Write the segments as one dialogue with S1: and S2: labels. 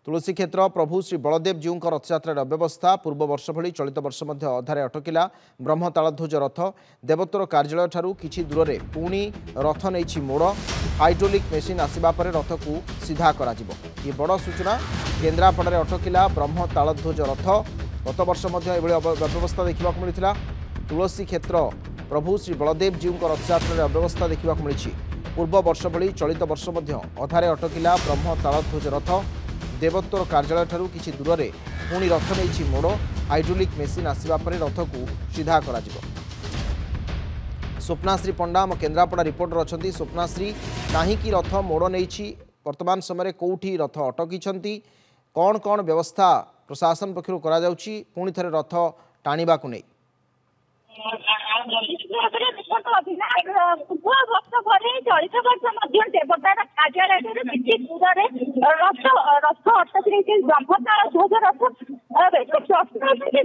S1: तुलसी क्षेत्र प्रभु श्री बलदेव जीव रथयात्रा व्यवस्था पूर्व वर्ष भली चलित वर्ष अधारे अटकिला ब्रह्म तालध्वज रथ देवोत्तर कार्यालय ठारू किछि दूर में पुणी रथ नहीं मोड़ हाइड्रोलिक मेसीन आसवा पर रथ को सीधा करा ये बड़ सूचना केन्द्रापड़ा अटकिला ब्रह्म तालध्वज रथ गत वर्ष व्यवस्था देखा मिलता तुलसी क्षेत्र प्रभु श्री बलदेव जीव रथयात्रा व्यवस्था देखा मिली पूर्व वर्ष भली चलित वर्ष अधारे अटकिला ब्रह्म तालध्वज रथ देवोत्तर कार्यालय ठारू किछि दूर में पुणी रथ नहीं मोड़ हाइड्रोलिक मेसीन आसवा पर रथ को सीधा करा स्वप्नाश्री पंडा आम केन्द्रापड़ा रिपोर्टर अच्छा स्वप्नाश्री कहीं रथ मोड़ नहीं वर्तमान समय कौटी रथ अटकी कौन कौन व्यवस्था प्रशासन पक्षर पुणी थे रथ टाणा को नहीं
S2: चलित वर्ष देवतार कार्यालय दूर रथ अटक ब्रह्मताल ध्वज रथ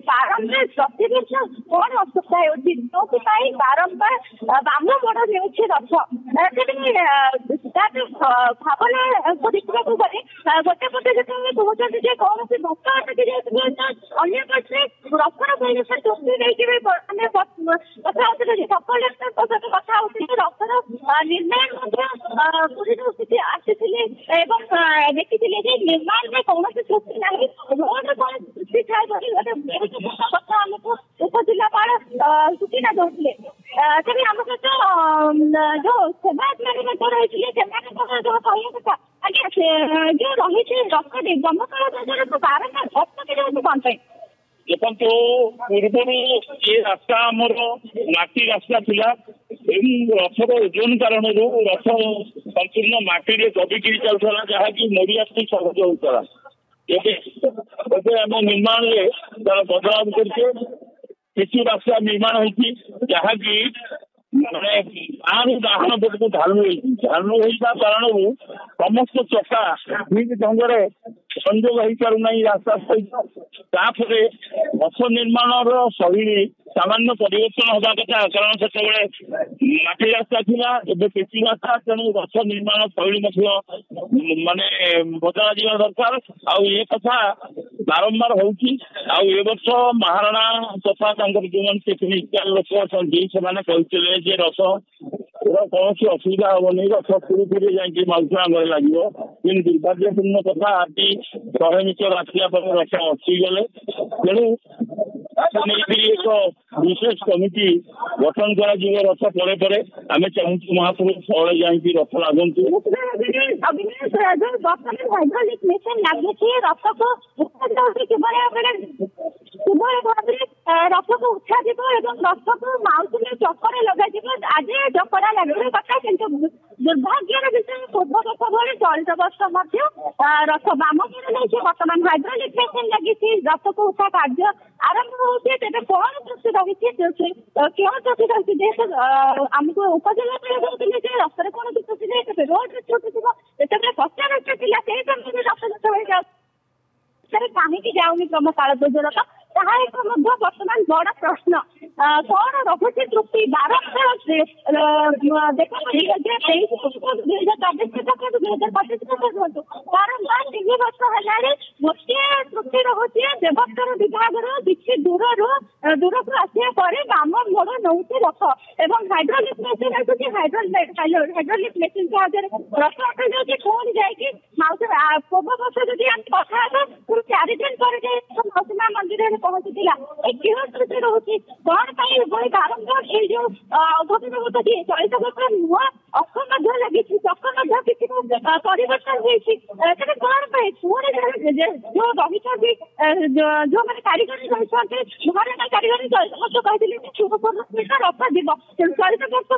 S2: बारंबार प्रतिवर्ष कौन असुविधा होती बारंबार बाम मोड़ रथ भावना को देखा गोटे पटे जो कहते कौन से भक्त अटकी जाए पक्षे रथर परिवेश दृष्टि नहीं सकल कथा रथर निर्माण स्थिति आसी देखी निर्माण में कौन त्रुटि ना रोड कौन त्रुटि थाए कथा आमको उपजिलापाल सूचना दौले तेज आम सहित जो सेवायत रही जो कहया कथा आज्ञा जो रही रथ ब्रह्मकाल बारंबार अटकी जाए कौन
S3: देखो पूर्व ये रास्ता आमर माटी रास्ता थिला रथर ओजन कारण रथ संपूर्ण माटी दबिकी चलता जहाँकि मोड़िया सहज होता आम निर्माण तार बदलाव करके रास्ता निर्माण होती जहाँकि माने आरु डाहन पटक ढालू होता कारण समस्त चका ठीक ढंग से संजोग हो पारना रास्ता सहित रथ निर्माण शैली सामान्य परिवर्तन हवा कथा कारण से माटी रास्ता थिला पेची रास्ता तेणु रथ निर्माण शैली माने बदला जा दरकार ये कथा बारंबार होती वर्ष महाराणा तथा जो टेक्निकाल लोक अच्छा से रथ कौन असुविधा हेनी रथ पुरी जाकि माउसा घर लगे कि दुर्भाग्यपूर्ण कथा आज 100 मीटर आसला रथ अटकीगले तेणु एक विशेष कमिटी गठन कर रथ परे परे आम चाहूँ महाप्रभु स्थल जाकि रथ लागंतु
S2: रथ को उठा रथ को माउस चक्कर लगे आज चकड़ा लगे कथा कि दुर्भाग्य विषय पूर्व कथा भाई चलित वर्ष रथ बाम नहीं बर्तमान हाइड्रोलिक मेसीन लगी रथ को उठा कार्य आरंभ होती कौन त्रुटि रही क्यों त्रुटि रही जेहतु आमको उपजिला कहते रथ कौन त्रुटि रही रोड त्रुटि थी कच्चा रास्ता थी रथ कहीं जाऊनी ब्रह्म तालध्वज रथ ताहा एक बर्तमान बड़ प्रश्न कौन रखुची त्रुटि बारंबार देख 2024 बारंबार 3 वर्ष है गोटे त्रुटि रोचे देवोत्तर विभाग किसी दूर को आसा पर बाम मोड़ नौ रथ और हाइड्रोलिक मेसीन आसूँ हाइड्रोलिक मेसीन साहय रथ अटक कौन जाकि पूर्व वर्ष जब कथा 4 दिन पर मौसी माँ मंदिर पहुंची क्यों त्रुटि रोचे कौन बारंबार ये जो अघटन घटुची चलित वर्ष नुआ अख लगी चक किसी परिवर्तन होती कौन पुणी जो रही जो मैंने कारीगर रही घर कारीगर कहते रथ जीव चलित वर्ष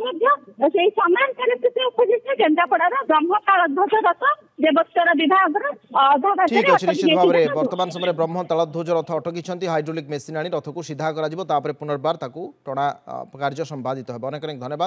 S2: से सामान परिस्थिति उपजित केन्द्रापड़ार ब्रह्म तालध्वज रथ देवोत्तर विभाग
S1: ठीक अच्छे निश्चित भाव में वर्तमान समय ब्रह्म तालध्वज रथ अटकी हाइड्रोलिक मेसीन आनी रथ को सीधा कर पुनर्बार टणा कार्य संपादित हो। अनेक धन्यवाद।